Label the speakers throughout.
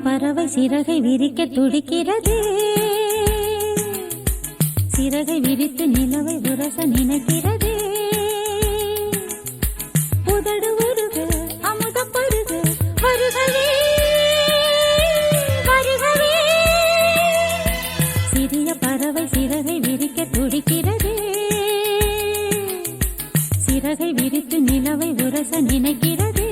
Speaker 1: பறவை சிறகை விரிக்க துடிக்கிறது. சிறகை விரித்து நிலவை உரச நினைக்கிறது. உதடு உருக அமுதம் பருக வருகவே வருகவே. சிறிய பறவை சிறகை விரிக்க துடிக்கிறது. சிறகை விரித்து நிலவை உரச நினைக்கிறது.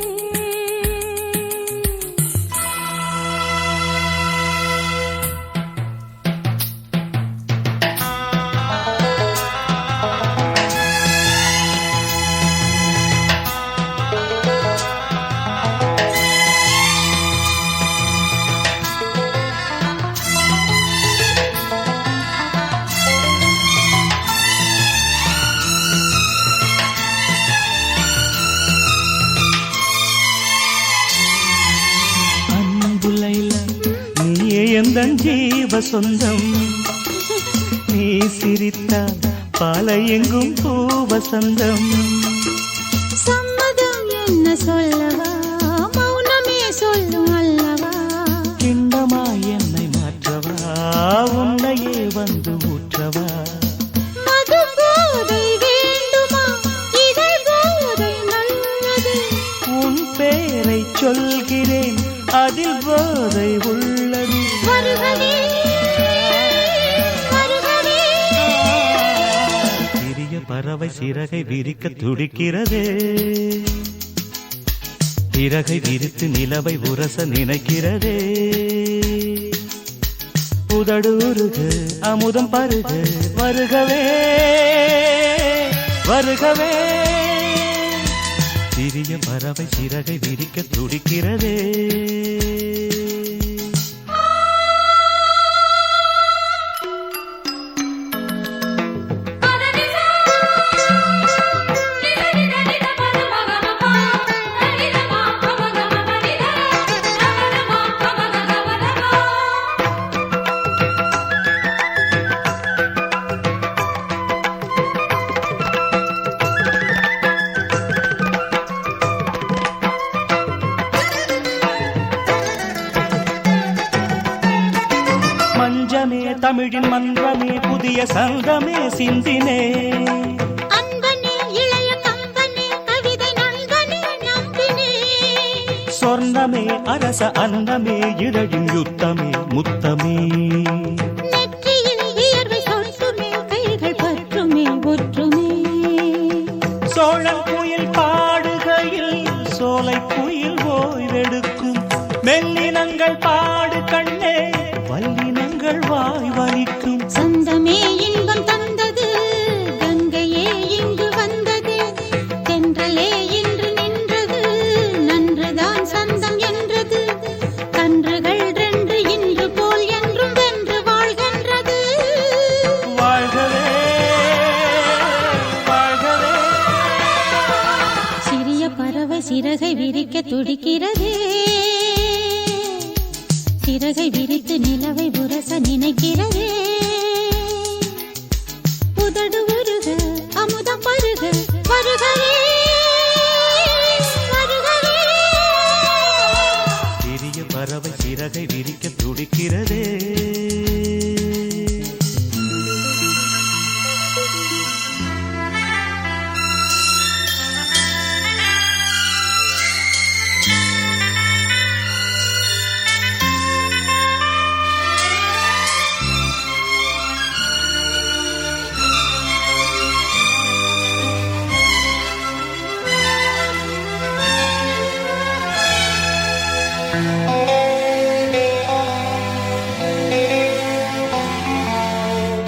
Speaker 2: எந்தன் ஜீவ சொந்தம் நீ சிரித்தால் பாலை எங்கும் பூவசந்தம்.
Speaker 1: சம்மதம் என்ன சொல்லவா மௌனமே சொல்லும் அல்லவா.
Speaker 2: கிண்ணமா என்னை மாற்றவா உன்னையே வந்து ஊற்றவா.
Speaker 1: மது போதை வேண்டுமா இதை போதை நல்லது.
Speaker 2: உன் பேரை சொல்கிறேன் அதில் போதை உள்ளது.
Speaker 1: வருகவே வருகவே.
Speaker 2: சிறிய பறவை சிறகை விரிக்க துடிக்கிறது. சிறகை விரித்து நிலவை உரச நினைக்கிறது. உதடு உருக அமுதம் பருக வருகவே வருகவே. சிறிய பறவை சிறகை விரிக்க துடிக்கிறது. மஞ்சமே தமிழின் மன்றமே புதிய சங்கமே சிந்தினே.
Speaker 1: அன்பனே இளைய கம்பனே கவிதை நண்பனே நம்பினே.
Speaker 2: சொர்ணமே அரச அன்னமே இதழின் யுத்தமே முத்தமே.
Speaker 1: நெற்றியில் வியர்வை சொட்டுமே கைகள் பற்றுமே ஒற்றுமே.
Speaker 2: சோழன் குயில் பாடுகையில் சோலை குயில் ஓய்வெடுக்கும். மெல்லினங்கள் பாடு கண்ணே வல்லினங்கள் வாய் வலிக்கும்.
Speaker 1: சொந்தமே இன்பம் தந்தது கங்கையே இங்கு வந்தது. தென்றலே இன்று நின்றது நன்றுதான் சந்தம் என்றது. கன்றுகள் ரெண்டு இன்று போல் என்றும் வென்று வாழ்கின்றது.
Speaker 2: வாழ்கவே வாழ்கவே.
Speaker 1: சிறிய பறவை சிறகை விரிக்க துடிக்கிறது. சிறகை விரித்து நிலவை உரச நினைக்கிறது. உதடு உருக அமுதம் பருக வருகவே வருகவே.
Speaker 2: சிறிய பறவை சிறகை விரிக்க துடிக்கிறது.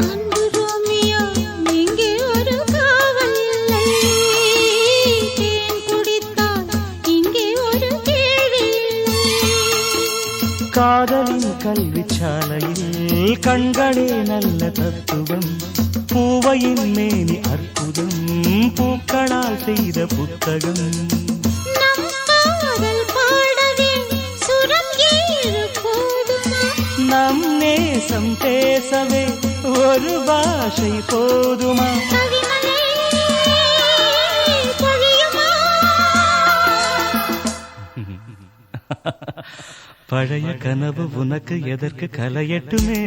Speaker 1: அன்பு ரோமியோ இங்கே ஒரு காவல் இல்லை. தேன் குடித்தால் இங்கே ஒரு கேள்வி இல்லை.
Speaker 2: காதலின் கல்விச்சாலையில் கண்களே நல்ல தத்துவம். பூவையின் மேனி அற்புதம் பூக்களால் செய்த புத்தகம்.
Speaker 1: நம் காதல் பாடவே சுரம் ஏறு போதுமா.
Speaker 2: நம் நேசம் பேசவே ஒரு பாஷை போதுமா.
Speaker 1: கவிமலை பொழியுமா.
Speaker 2: பழைய கனவு உனக்கு எதற்கு கலையட்டுமே,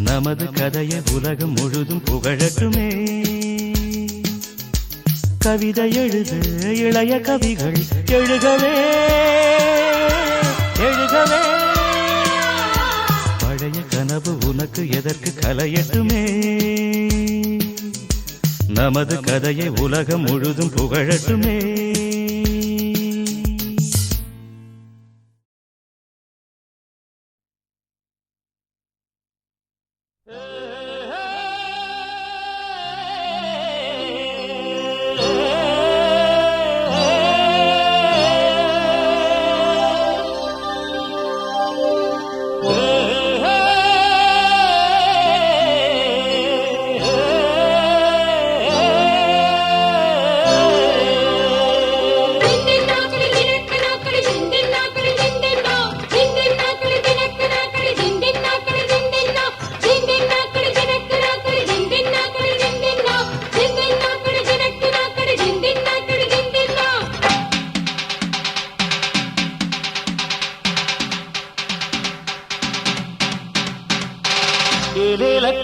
Speaker 2: நமது கதையை உலகம் முழுதும் புகழட்டுமே. கவிதை எழுது இளைய கவிகள் எழுகவே எழுகவே. பழைய கனவு உனக்கு எதற்கு கலையட்டுமே, நமது கதையை உலகம் முழுதும் புகழட்டுமே.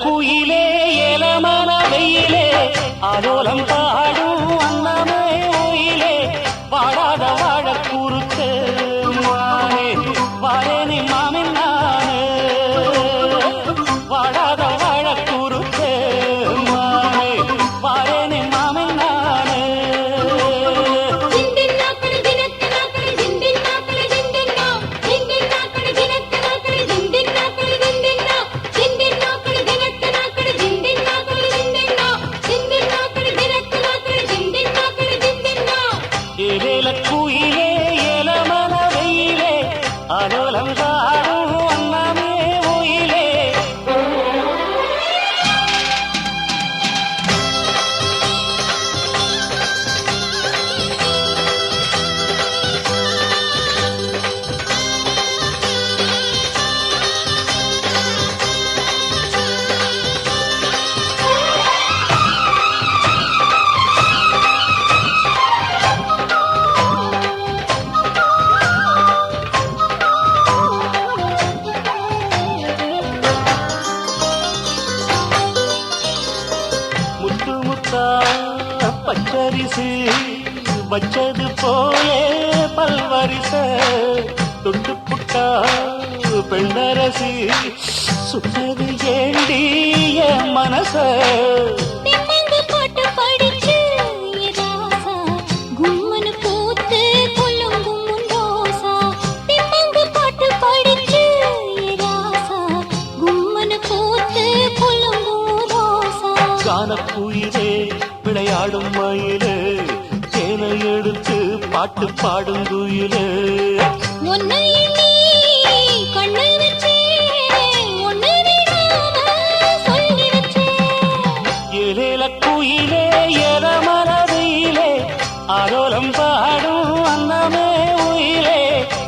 Speaker 3: குயிலே ஏலமான வெயிலே ஆலோலம் பாடும் அன்னமே ஒயிலே வாடாத வாழ குறுக்கு மானே வாரேனி மாமின் நானே வாடாத வாழ குறுக்கு மானே வாரேனி மாமின் நானே. குயிலே ஏலமான வெயிலே ஆலோலம் பாடும் அன்னமே ஒயிலே. பச்சரிசு வச்சது போலே பல்வரிச தொட்டு புட்டா பெண்ணரசி சுட்டது ஏண்டிய மனச.
Speaker 1: போட்டு படிச்சு ராசா கும்மனு போத்து கொல்லுங்கும் ரோசா. திம்மங்கு போட்டு படிச்சு ராசா கும்மனு போத்து கொல்லுங்கும் ரோசா.
Speaker 3: கானக்குயிலே விளையாடும் மயிலே தேனை எடுத்து பாட்டு பாடும் குயிலே.
Speaker 1: உன்னை நீ கண்ணு வச்சே ஒன்னு சொல்லி வச்சே.
Speaker 3: ஏலேல குயிலே ஏலமான வெயிலே ஆலோலம் பாடும் அன்னமே ஒயிலே.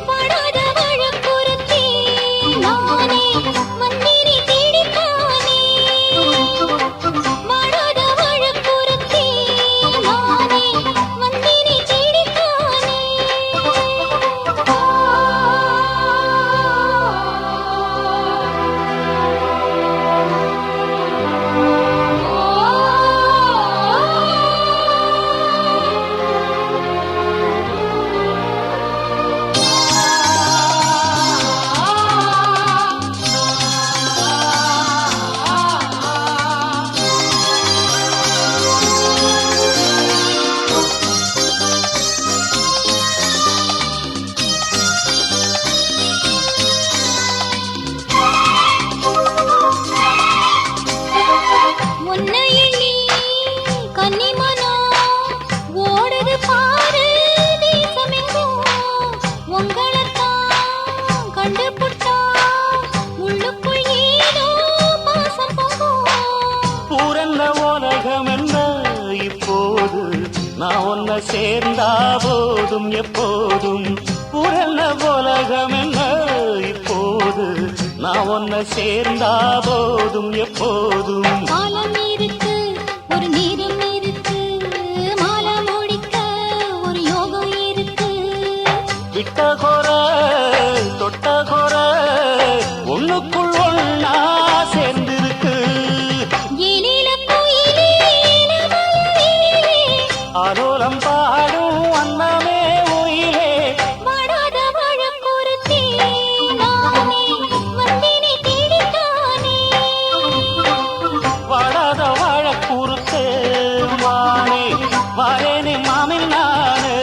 Speaker 1: வாடாத வாழ பொருத்தி நானே மந்திரி தேடித்தானே. வாடாத வாழ பொருத்தி நானே மந்திரி தேடித்தானே. உன்னை எண்ணி கன்னிமனா ஓடுது பாரு தேசமெங்கும். உங்களைத்தான் கண்டுபுட்டா உள்ளுக்குள் ஏதோ பாசம் பொங்கும்.
Speaker 3: பூரன்ன உலகம் என்ன இப்போது நான் ஒன்ன சேர்ந்தா போதும் எப்போதும். பூரன்ன உலகம் என்ன இப்போது நான் ஒன்ன சேர்ந்தா போதும் எப்போதும்.
Speaker 1: காலம் இருக்கு ஒரு நேரம் இருக்கு மாலை முடிக்க ஒரு யோகம் இருக்கு.
Speaker 3: தொட்ட ஒண்ணுக்குள் ஒண்ணா சேர்ந்திருக்கு. ஆலோலம் பாடும் அன்னமே உயிலே
Speaker 1: வாடாத வாழக்கூறுத்தே நானே வந்தினி தேடித்தானே
Speaker 3: வாடாத வாழ கூறுத்தே வானே வாரேனே மாமின் நானே.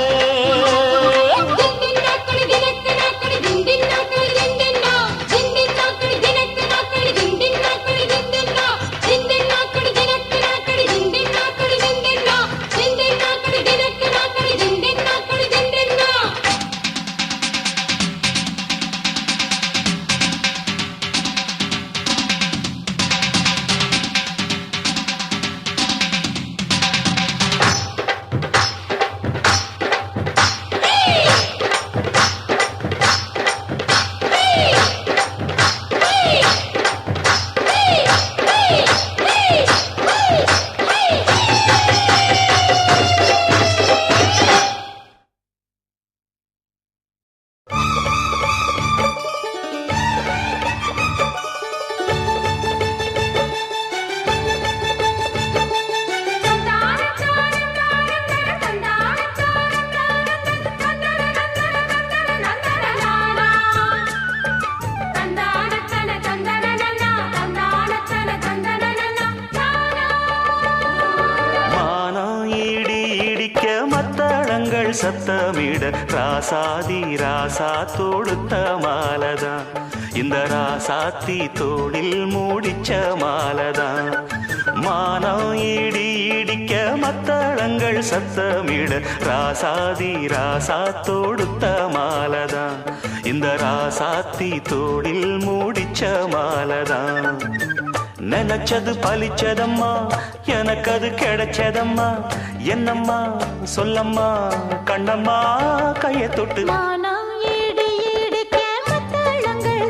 Speaker 3: சத்தமிட ராசாதி ராசா தொடுத்த மாலதான் இந்த ராசாத்தி தோளில் மூடிச்ச மாலதான். மானம் இடி இடிக்க மத்தளங்கள் சத்தமிட ராசாதி ராசா தொடுத்த மாலதான் இந்த ராசாத்தி தோளில் மூடிச்ச மாலதான். நினைச்சது பலிச்சதம்மா எனக்கு அது கிடைச்சதம்மா என்னம்மா சொல்லம்மா கண்ணம்மா கைய தொட்டு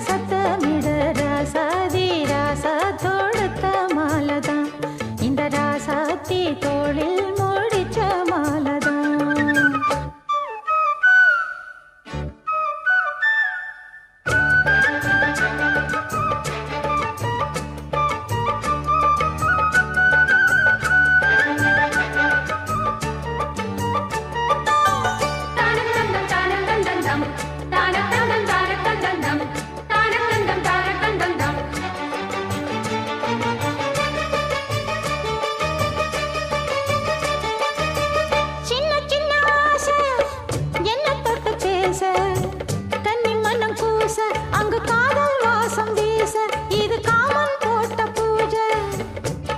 Speaker 1: சத்தமிட ராசாதி ராசா தொடுத்த மாலதான் இந்த ராசாத்தி தோளில் மூடிச்ச மாலதான்.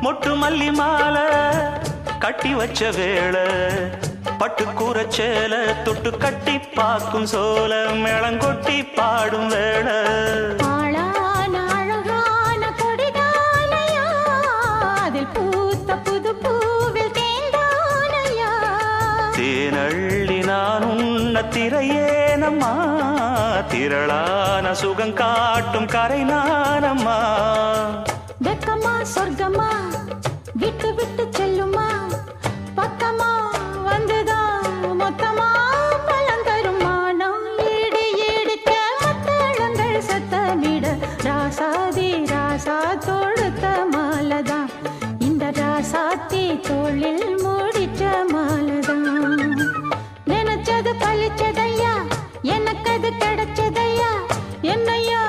Speaker 3: மொட்டு மல்லி மாலை கட்டி வச்ச வேளை பட்டு கூரச்சேல தொட்டு கட்டி பாக்கும் சோல மேளங்கொட்டி பாடும் வேளை.
Speaker 1: அழகான கொடிதானையா அதில் பூத்த புது பூவில் தேந்தானையா
Speaker 3: தேனள்ளி நான் உன்ன திரையேனம்மா திரளான சுகம் காட்டும் கரை நானம்மா.
Speaker 1: வெக்கமா சொர்க்கமா விட்டு விட்டு செல்லுமா பக்கமா வந்துதான் மொத்தமா பழம் தருமானம் ஈடு ஈடுக்க மத்தளங்கள் சத்தமிட ராசாதி ராசா தொடுத்த மாலதான் இந்த ராசாத்தி தோளில் மூடிச்ச மாலதான். நினைச்சது பழிச்சதையா எனக்கு அது கிடைச்சதையா என்னையா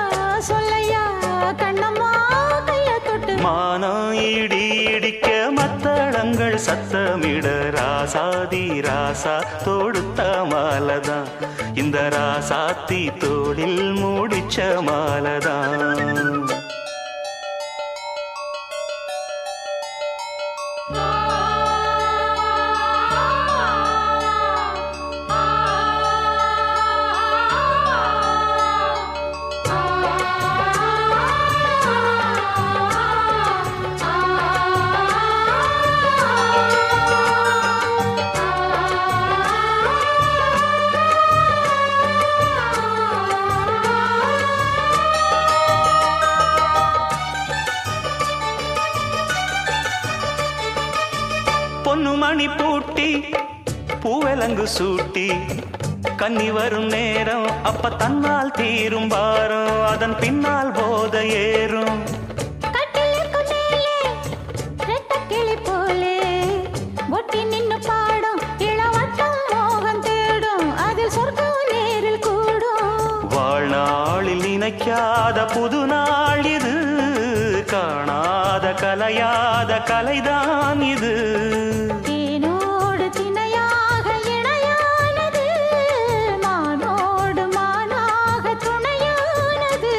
Speaker 1: சொல்லையா கண்ணம்மா
Speaker 3: மானம் இடி இடிக்க மத்தளங்கள் சத்தமிட ராசாதி ராசா தொடுத்த மாலதான் இந்த ராசாத்தி தோளில் மூடிச்ச மாலதான். பொன்னுமணி பூட்டி பூவலங்கு சூட்டி கன்னி வரும் நேரம் அப்ப தன்னால் தீரும் பாரம் அதன் பின்னால் போத ஏறும் வாழ்நாளில் நினைக்காத புது நாள் இது காணாத கலையாத கலைதான் இது
Speaker 1: தேனோடு திணையாக இணையானது மானோடு மானாக துணையானது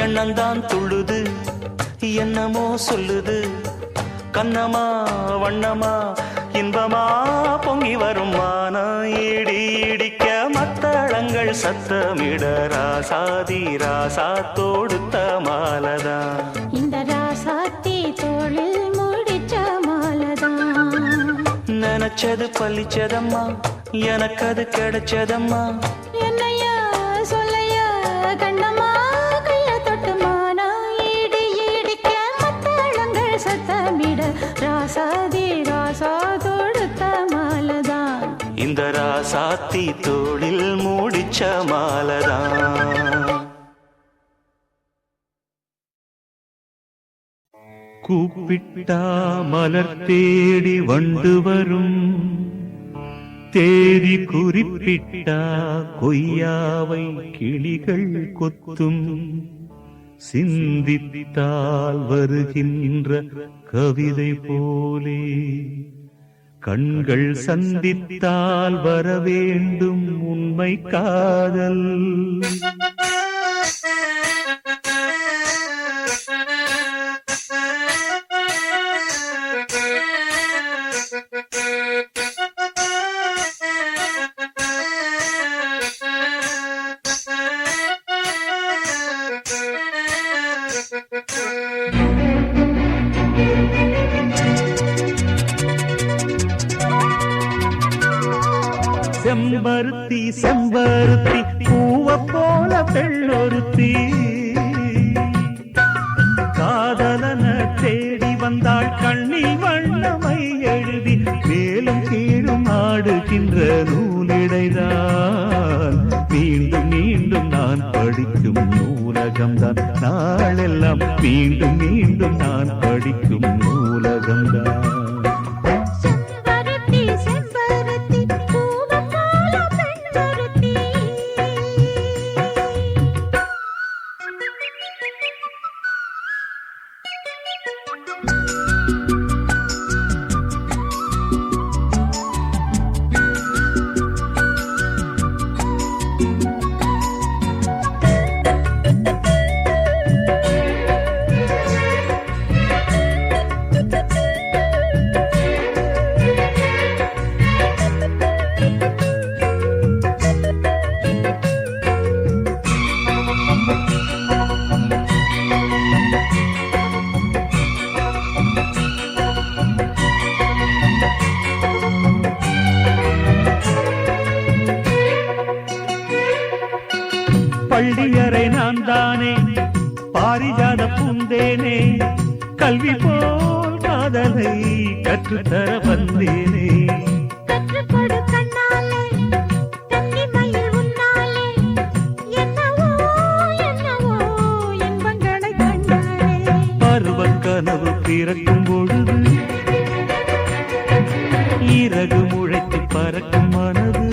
Speaker 3: எண்ணந்தான் துள்ளுது என்னமோ சொல்லுது கண்ணமா வண்ணமா இன்பமா பொங்கி வரும் மான இடி இடிக்க மத்தளங்கள் சத்தமிட ராசாதி ராசா தொடுத்த மாலதான்
Speaker 1: இந்த ராசாத்தி தோளில் முடிச்ச மாலதான்
Speaker 3: நினைச்சது பழிச்சதம்மா எனக்கு அது கிடைச்சதம்மா
Speaker 1: என்னையா சொல்லையா கண்ணம்மா கைய தொட்டு மானா இடி இடிக்க மத்தளங்கள் சத்தமிட ராசாதி ராசா தொடுத்த மாலதான்
Speaker 3: இந்த ராசாத்தி தோளில் மூடிச்ச மாலதான்
Speaker 2: கூப்பிட்டா மலர் தேடி வண்டு வரும் தேதி குறிப்பிட்டா கொய்யாவை கிளிகள் கொத்தும் சிந்தித்தால் வருகின்ற கவிதை போலே கண்கள் சந்தித்தால் வரவேண்டும் உண்மை காதல் செம்பருத்தி செம்பருத்தி பூவ போல பெண்ணொருத்தி காதலன தேடி வந்தாள் கண்ணில் வண்ணமை எழுதி மேலும் கீழும் ஆடுகின்ற நூலிடைதான் மீண்டும் மீண்டும் நான் படிக்கும் நூலகம்தான் நாளெல்லாம் மீண்டும் மீண்டும் நான் படிக்கும் நூலகம்தான் பள்ளியறை நான் தானே பாரிஜாத பூந்தேனே கல்வி போல் காதலை கற்றுத்தர வந்தேனே
Speaker 1: கற்றுக்கொடு கண்ணாலே கன்னிமயில் உன்னாலே என்னவோ என்னவோ இன்பங்களை கண்டாலே
Speaker 2: பருவக் கனவு பிறக்கும் பொழுது இறகு முளைத்து பறக்கும் மனது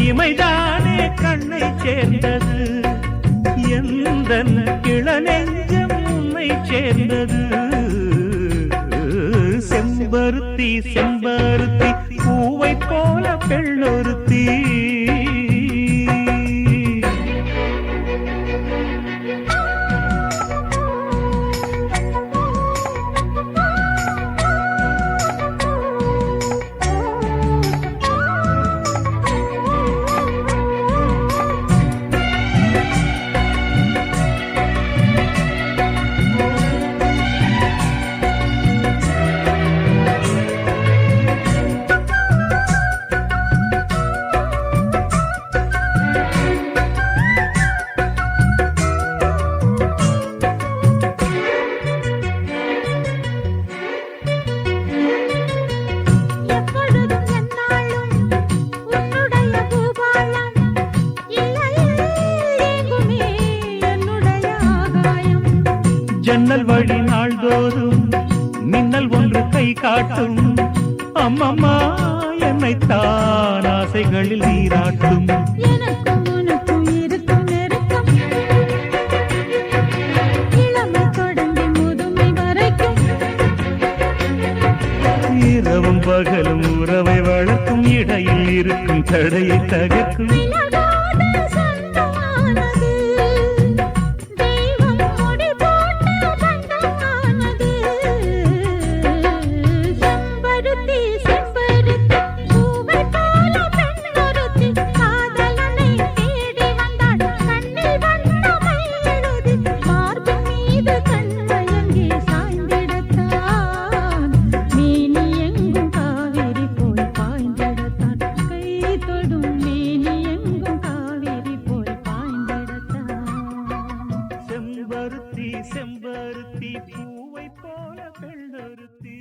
Speaker 2: இமைதானே கண்ணை சேர்ந்தது எந்தன் இளநெஞ்சம் உன்னை சேர்ந்தது செம்பருத்தி செம்பருத்தி பூவை போல பெண்ணொருத்தி ஜன்னல் வழி நாள்தோறும் மின்னல் ஒன்று கை காட்டும் அம்மம்மா என்னைத்தான் ஆசைகளில் நீராட்டும்
Speaker 1: எனக்கும் உனக்கும் இருக்கும் நெருக்கம் இளமை தொடங்கி முதுமை வரைக்கும்
Speaker 2: இரவும் பகலும் உறவை வளர்க்கும் இடையில் இருக்கும் தடையை தகர்க்கும்
Speaker 1: விலகாத சொந்தமானது தெய்வம் முடி போட்ட பந்தமானது செம்பருத்தி செம்பருத்தி பூவை போல பெண்ணொருத்தி காதலனை தேடி வந்தாள் கண்ணில் வண்ணமை எழுதி மார்பின் மீது கண்மயங்கி சாய்ந்திடத்தான் மேனி எங்கும் காவிரி போய் பாய்ந்திடத்தான் கை தொடும் மேனி எங்கும் காவிரி போய் பாய்ந்திடத்தான்
Speaker 2: செம்பருத்தி செம்பருத்தி பூவை போல பெண்ணொருத்தி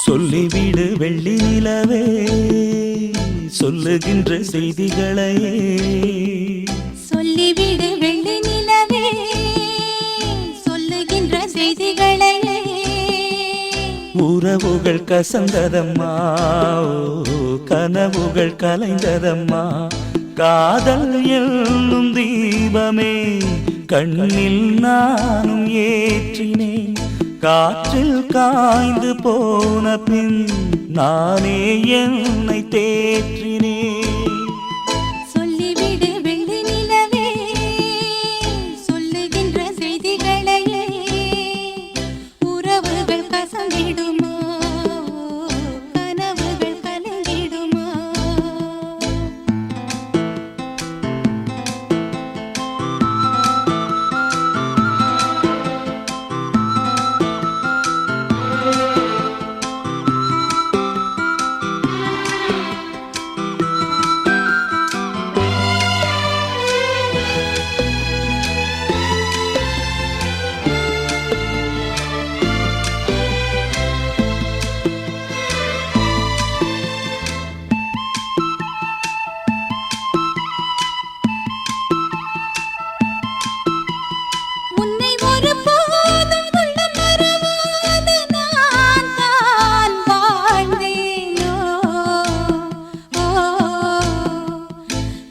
Speaker 2: சொல்லிவிடு வெள்ளி நிலவே சொல்லுகின்ற செய்திகளையே
Speaker 1: சொல்லிவிடு வெள்ளி நிலவே சொல்லுகின்ற செய்திகளையே
Speaker 2: உறவுகள் கசந்ததம்மா ஓ, கனவுகள் கலைந்ததம்மா காதல் என்னும் தீபமே கண்ணில் நானும் ஏற்றினேன் காற்றில் காய்ந்து போன பின் நானே என்னை தேற்றினேன்
Speaker 1: சொல்லிவிடு வெள்ளி நிலவே சொல்லுகின்ற செய்திகளையே உறவுகள் கசந்திடுமா கனவுகள் கலங்கிடுமா உன்னை ஒருபோதும் உள்ளம் மறவாது நான் தான் வாழ்ந்தேனோ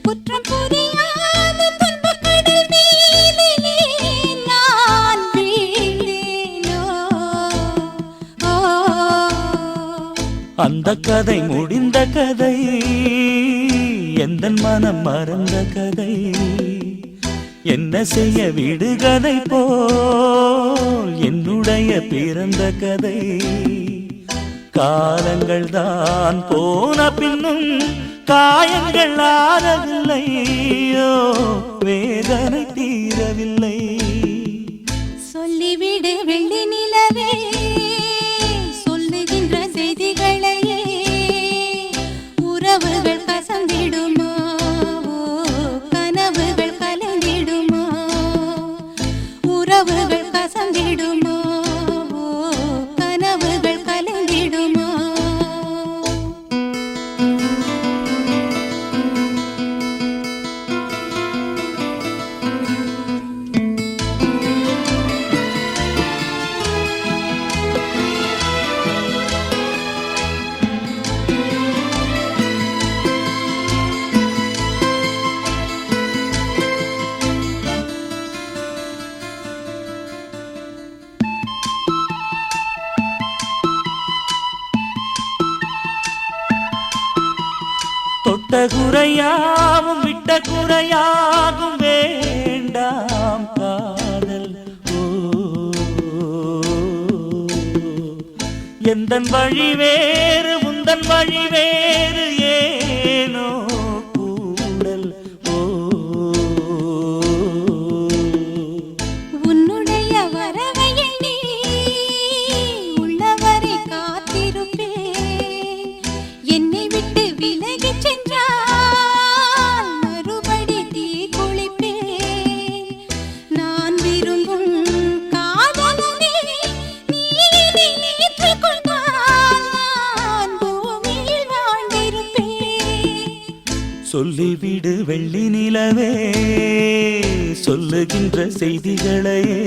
Speaker 1: குற்றம் புரியாத துன்பக் கடல் மீதிலே நான் வீழ்ந்தேனோ
Speaker 2: அந்த கதை முடிந்த கதை எந்தன் மனம் மறந்த கதை என்ன செய்ய விடுகதை போல் என்னுடைய பிறந்த கதை காலங்கள் தான் போன பின்னும் காயங்கள் ஆறவில்லையோ வேதனை தீரவில்லை
Speaker 1: சொல்லிவிடு வெள்ளி நிலவே சொல்லுகின்ற செய்திகளையே உறவுகள் கசந்திடுமா கனவுகள் கலந்திடுமா உறவுகள் கசந்திடுமா கனவுகள் கலந்திடுமா
Speaker 2: தொட்ட குறையாவும் விட்ட குறையாகும் வேண்டாம் காதல் ஓ எந்தன் வழி வேறு உந்தன் வழி வேறு ஏனோ கூடல் ஓ
Speaker 1: உன்னுடைய வரவை எண்ணி உள்ளவரை காத்திருப்பேன் என்னை விட்டு விலகிச் சென்றால் மறுபடி தீ குளிப்பேன். நான் விரும்பும் காதலனே நீ ஏற்றுக் கொண்டால் நான் பூமியில் வாழ்ந்திருப்பேன்.
Speaker 2: சொல்லிவிடு வெள்ளி நிலவே சொல்லுகின்ற செய்திகளையே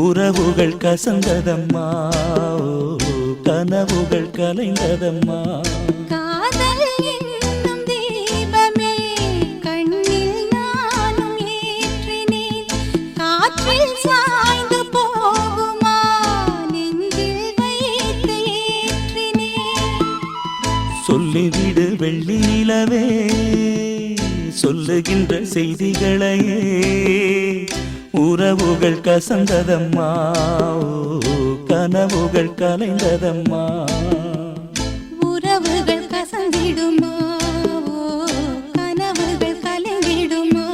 Speaker 2: உறவுகள் கசந்ததம்மா கனவுகள் கலைந்ததம்மா.
Speaker 1: காதல் என்னும் தீபமே கண்ணில் நானும் ஏற்றினேன். காற்றில் சாய்ந்து போகுமா நெஞ்சில் வைத்து ஏற்றினேன்.
Speaker 2: சொல்லிவிடு வெள்ளி நிலவே சொல்லுகின்ற செய்திகளையே உறவுகள் கசந்ததம்மா கனவுகள் கலைந்ததம்மா.
Speaker 1: உறவுகள் கசந்திடுமா கனவுகள் கலைந்திடுமா.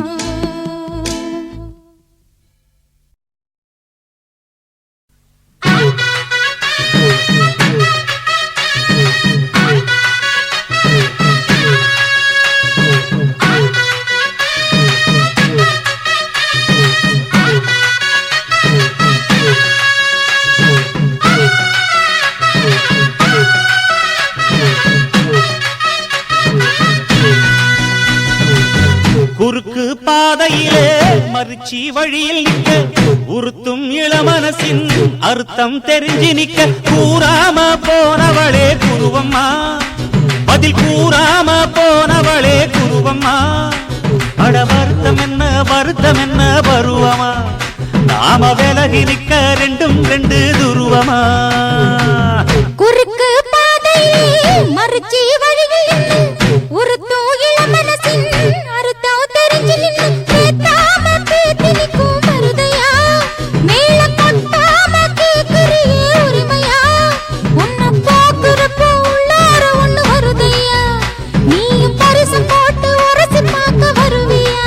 Speaker 3: குறுக்கு பாதையிலே மறுச்சி வழியில் நிற்க உறுத்தும் இளமனசின் அர்த்தம் தெரிஞ்சு நிற்க கூறாம போனவளே குருவம்மா பதில் கூறாம போனவளே குருவம்மா. அட வருத்தம் என்ன பருவமா நாம விலகி நிற்க ரெண்டும் ரெண்டு துருவமா.
Speaker 1: குறுக்கு பாதையிலே மறுச்சி வழியில் உறுத்தும் இளமனசின் அர்த்தம் தெரிஞ்சு நின்னு பேத்தாம பேத்தி நிற்கும் மருதையா மேல கொட்டாம கேக்குறியே உரிமையா. உன்னை பாக்குறப்போ உள்ளார ஒண்ணு வருதையா நீயும் பரிசு போட்டு உரசி பார்க்க வருவியா.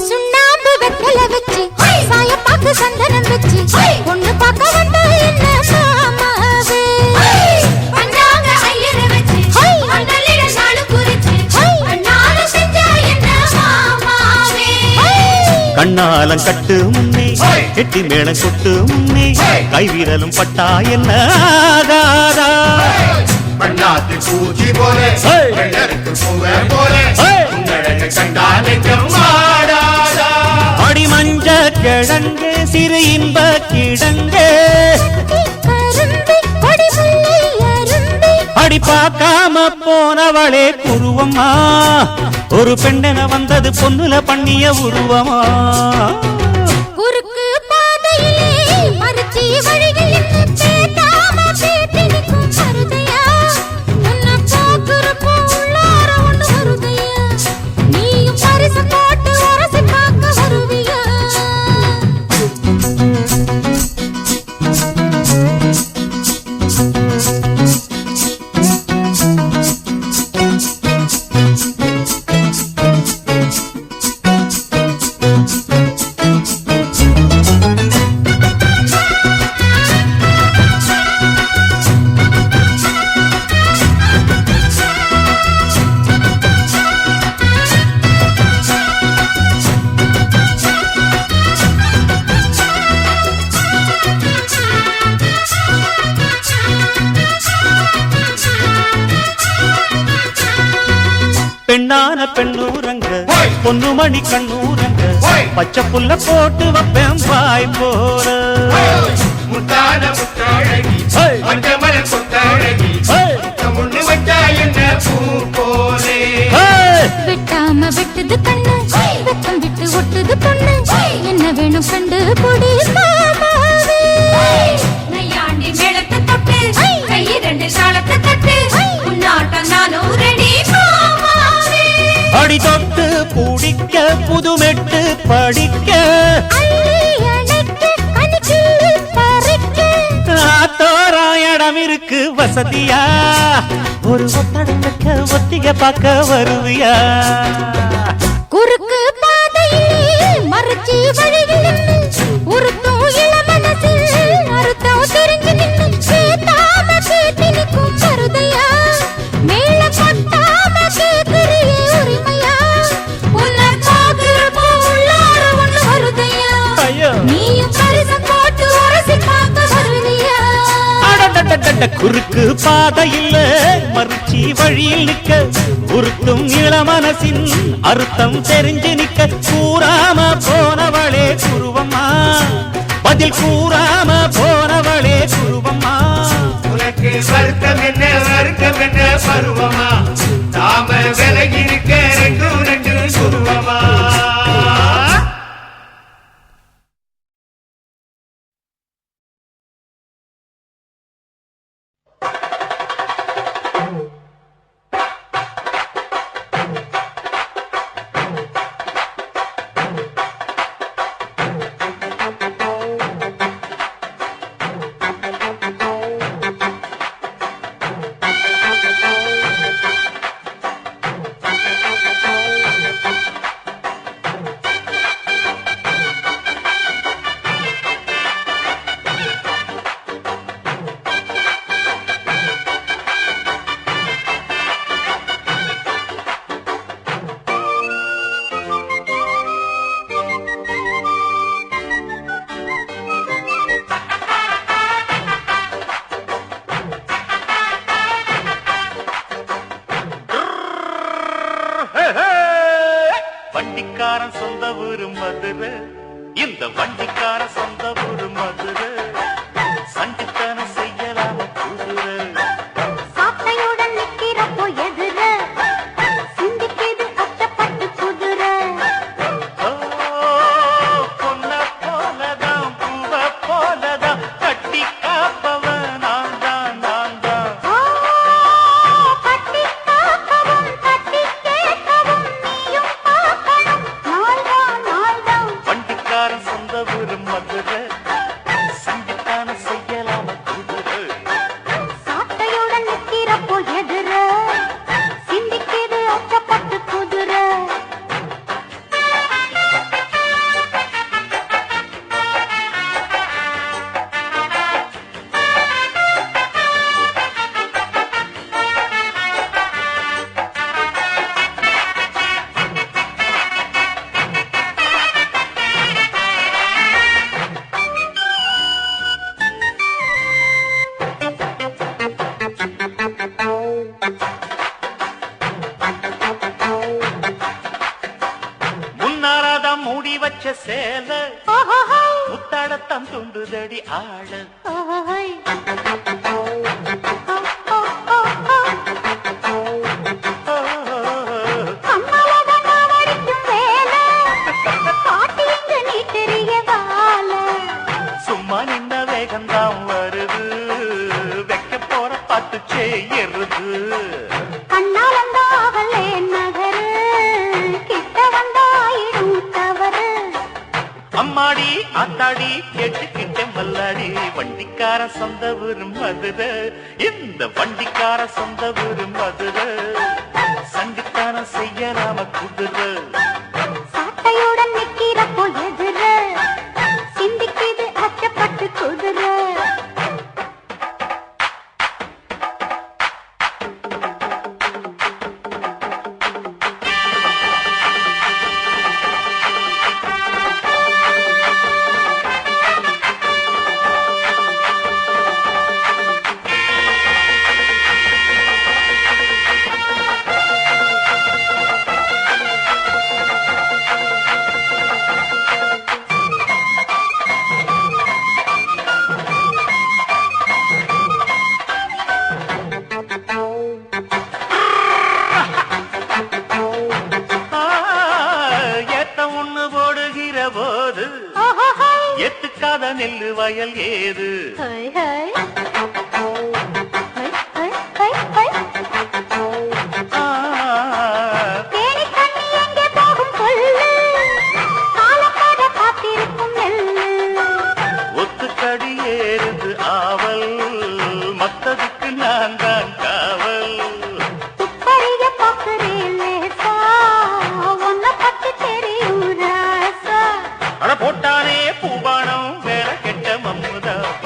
Speaker 1: சுண்ணாம்பு வெத்தல வச்சு சாயப்பாக்கு சந்தனம் வச்சு பொண்ணு பார்க்க வந்த என்ன மாமாவே. பஞ்சாங்க ஐயர வச்சு மண்டலிட நாடு குறிச்சு அண்ணால செஞ்சா என்ன மாமாவே.
Speaker 3: கண்ணாலம் கட்டு முன்னே கெட்டி மேளம் கொட்டு முன்னே கைவிரலும் பட்டா என்ன ஆகாதா.
Speaker 4: பண்ணாத்து பூச்சி போலே பூவே போலே கண்டா நெஞ்சம் மாடாதா.
Speaker 3: அடி மஞ்ச கிழங்கு சிறு இன்ப கிழங்கு அடி பார்க்காம போனவளே குருவம்மா ஒரு பெண்ணென வந்தது பொண்ணுல பண்ணிய உருவமா.
Speaker 1: குறுக்கு பாதையிலே மறுச்சி வழியில் பேத்தாம பேத்தி நிற்கும் மருதையா உன்னை பாக்குறப்போ உள்ளார ஒண்ணு வருதையா நீயும் பரிசு போட்டு உரசி பார்க்க வருவியா.
Speaker 3: பெண்ணான பெண்ணூரங்க பொண்ணு மணி கண்ணூரங்க பச்சை புல்ல போட்டு வைப்பேன் பாய் போற.
Speaker 4: முத்தான முத்தாழகி மஞ்சமல கொத்தாழகி முன்னு வச்சா என்ன பூ போலே.
Speaker 1: வெட்டாம வெட்டுது கண்ணு வெக்கம் விட்டு ஒட்டுது பொண்ணு என்ன வேணும் கண்டு பொடி மாமாவே.
Speaker 3: படிக்க தோறம் இடம் இருக்கு வசதியா ஒரு ஒத்தடம் வைக்க ஒத்திக பார்க்க வருவியா
Speaker 1: குறுக்கு பாதையிலே மறைச்சி வழியில் உருத்தும் இளமனசில் அறுத்தம் தெரிஞ்சு நின்று சேத்தாம கேட்டு நிற்கும் கருதையா மேல கொட்டாம கேட்கிறியே உரிமையா உன்னை பார்க்கிறப்போ உள்ளார ஒண்ணு வருதையா நீயும் பரிசம் போட்டு உரசி பார்க்க வருவியா
Speaker 3: குறுக்கு பாதையில் மறுச்சி வழியில் நிற்க உருத்தும் இளமனசின் அர்த்தம் தெரிஞ்சு நிற்க கூறாம போனவளே குருவம்மா பதில் கூறாம போனவளே குருவம்மா
Speaker 4: உனக்கு வருத்தம் என்ன பருவமா நாம விலகி இருக்க ரெண்டு சுருவமா
Speaker 3: வண்டிக்காரன் சொந்த ஊரு மதுரை இந்த வண்டிக்கார சொந்த ஊரு மதுரை சண்டித்தன செய்யலாம குதிரை
Speaker 1: சாட்டையுடன் நிக்கிறப்போ எதிர சிந்திக்கிது அச்சப்பட்டு குதிரை
Speaker 3: பொன்ன போலதான் பூவ போலதான் கட்டி காப்பவன் நான் தான்
Speaker 1: கட்டி காக்கவும் கட்டி கேட்கவும் நீயும் பார்க்கணும் நாள்தான்
Speaker 3: வண்டிக்காரன் சொந்த ஊரு மதுரை சண்டித்தன செய்யலாம குதிரை
Speaker 1: சாட்டையுடன் நிக்கிறப்போ எதிர சிந்திக்கிது அச்சப்பட்டு குதிரை
Speaker 3: முன்னாராதான் மூடி வச்ச சேல முத்தாடத்தான் துண்டுதடி ஆள சும்மா நின்ன வேகம்தான் வருது வைக்க போற பாட்டு செய்யறது அம்மாடி ஆத்தாடி கேட்டுக்கிட்ட மல்லாடி வண்டிக்கார சொந்த ஊரு மதுரை இந்த வண்டிக்கார சொந்த ஊரு மதுரை சண்டித்தான செய்யலாம குதிரை
Speaker 1: சாட்டையுடன் நிக்கிறப்போ எதிர சிந்திக்கிது அச்சப்பட்டு குதிரை
Speaker 3: எத்துக்காத நெல்லு வயல் ஏது
Speaker 1: தேனி தண்ணி எங்கே போகும் சொல்லு காலம்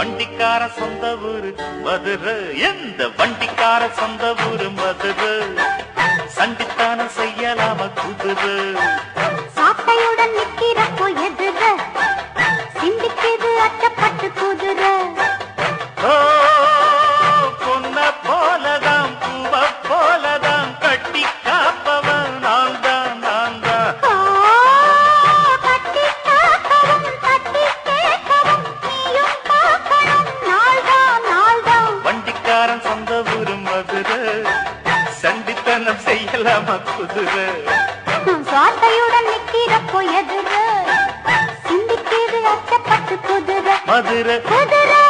Speaker 3: வண்டிக்கார சொந்த ஊரு மதுரை, எந்த வண்டிக்கார சொந்த ஊரு மதுரை. சண்டித்தானம் செய்யலாம குதிரை,
Speaker 1: சாட்டையுடன் நிக்கிறப்போ எதிர சிந்திக்குது அச்சப்பட்டு குதிரை.
Speaker 3: பொன்ன போலதான் பூவ போலதான் கட்டி காப்பவன் நான் தான், நான் தான்.
Speaker 1: கட்டி காக்கவும் கட்டி கேட்கவும் நீயும் பார்க்கணும் நாள்தான், நாள்தான்.
Speaker 3: வண்டிக்காரன் சொந்த ஊரு மதுரை, சண்டித்தனம் செய்யலாம குதிரை.
Speaker 1: சாட்டையுடன் நிக்கிறப்போ எதிர சிந்திக்குது அச்சப்பட்டு குதிரை,
Speaker 3: மதுரை
Speaker 1: குதிரை.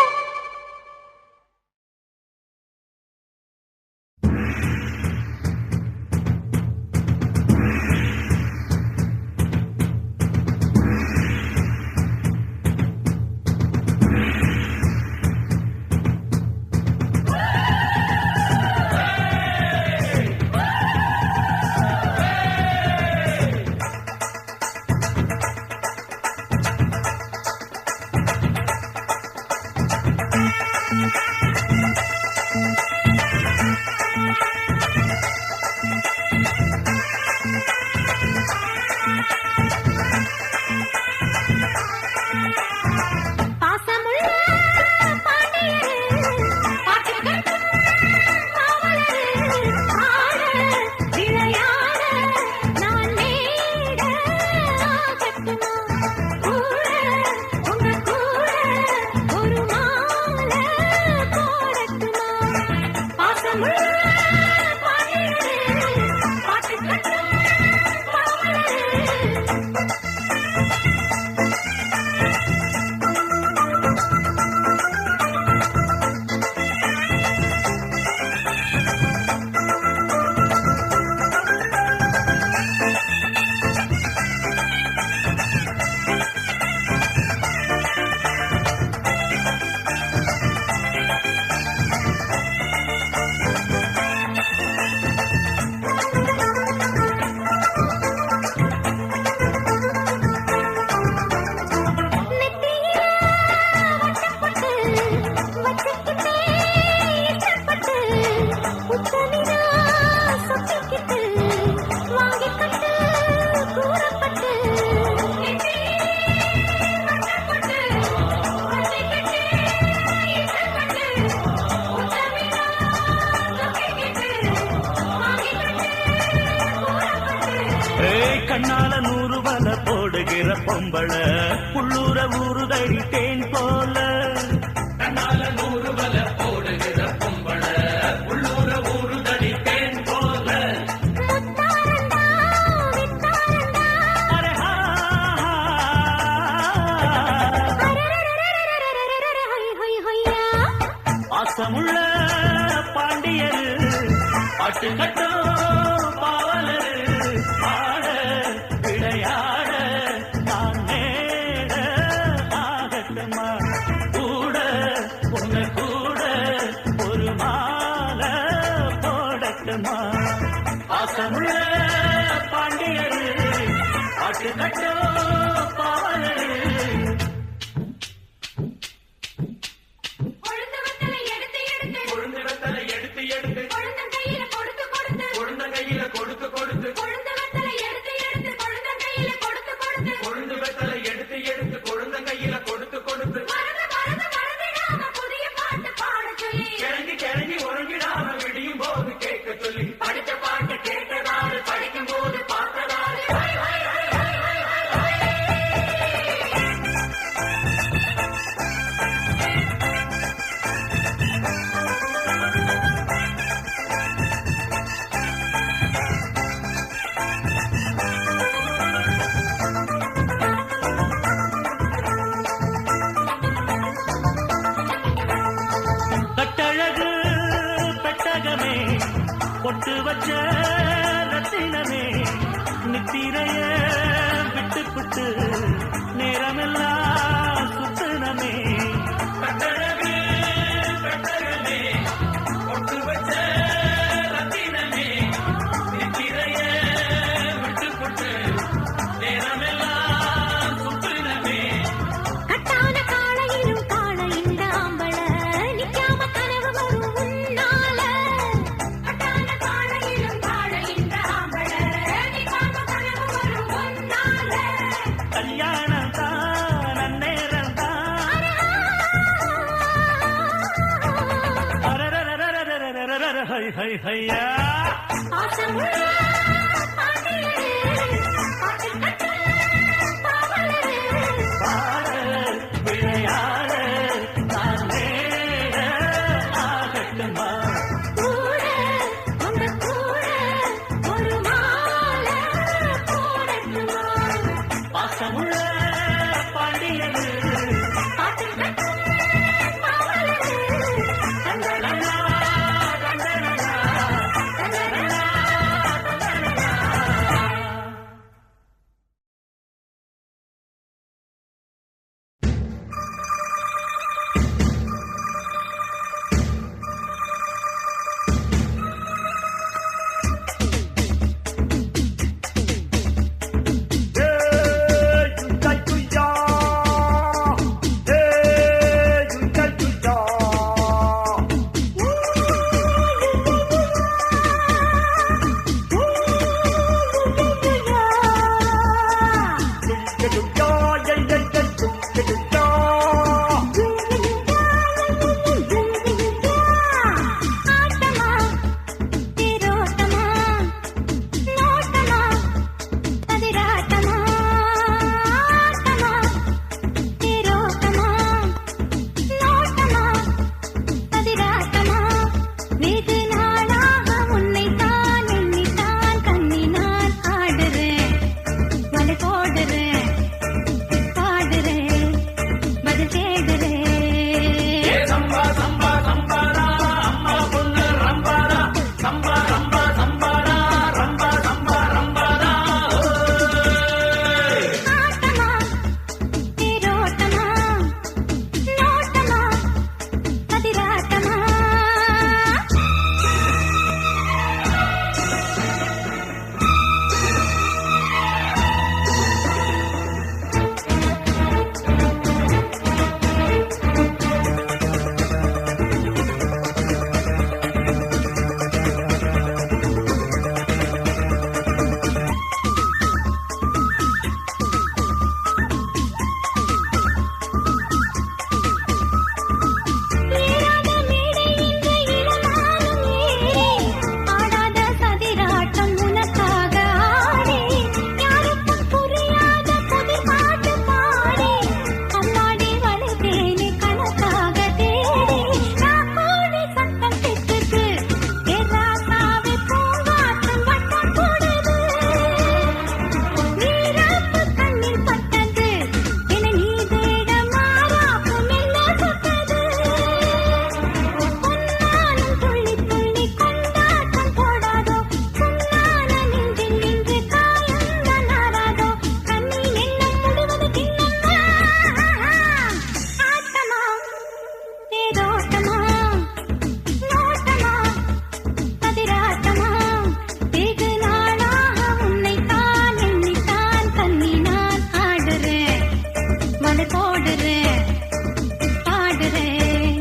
Speaker 2: கண்ணால 100 வல போடுகிற பொம்பள உள்ளூர ஊறுதடி தேன் போல. கண்ணால 100 வல போடுகிற பொம்பள உள்ளூர ஊறுதடி தேன் போல. பாசமுள்ள பாண்டியரு பாட்டு கட்டும் பாவலரு ஆட விளையாட நான் நேட ஆகட்டுமா கூட உன்னை கூட ஒரு மாலை போடட்டுமா. பாசமுள்ள பாண்டியரு பாட்டு கட்டும் பாவலரு. பொட்டு வச்ச ரத்தினமே நித்திரைய விட்டு புட்டு நேரமெல்லாம் சுத்தனமே. பொட்டு வச்ச ரத்தினமே நித்திரைய விட்டு புட்டு நேரமெல்லாம் சுத்தனமே.
Speaker 1: கட்டான காளையிலும் காளையிண்டாம்
Speaker 2: ஹை ஹையா
Speaker 1: போடுறேன் பாடுறேன்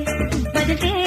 Speaker 1: பதில்